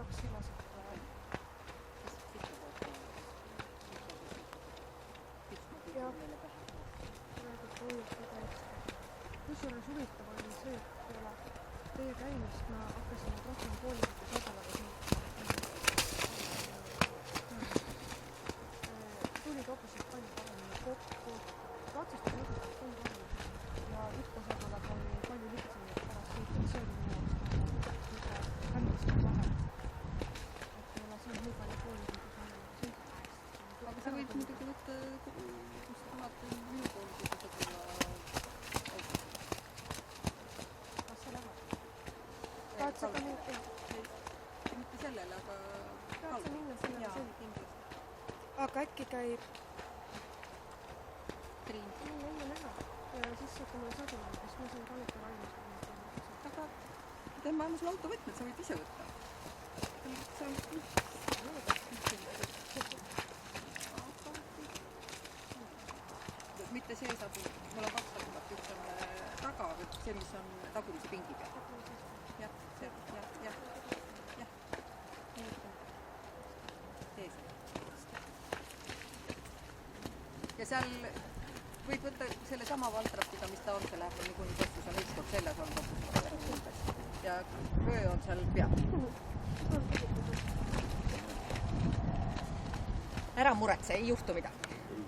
jaoks selleselt jah, praegu toimutada eks. Kusjuures huvitav oli see, et peale teie käimist ma hakkasin rohkem koolitada nädalaga siin. Tulid hoopis palju paremini kokku, katsestas nädalalt palju paremini ja ühtosõnalad oli palju lihtsam, et pärast sõita, et see oli minu jaoks kõige hämmastav vahe. Et ei ole siin nii palju koolitada sõita. Aga sa võid muidugi võtta, kus sa tahad minu koolitada tulla autoga. Kas see läheb? Tahad sa ka nüüd teha? Mitte sellele, aga Tahad sa minna sellele jaa, selge? kindlasti. Aga äkki käib Triin. nii enne näha ja siis saab mulle sadimine, kas ma saan ka mitte valmis. Aga tema on sul autovõtmed, sa võid ise võtta. See on mitte see saab, mul on 2 tagulat, üks on taga, see, mis on tagulise pingi peal. Jah, see, jah. Tee see. Ja seal võid võtta selle sama valtrapiga, mis ta on, see läheb niikuinii kostus on üks kord seljas on kostus. Ja vöö on seal peal. Ära muretse, ei juhtu midagi.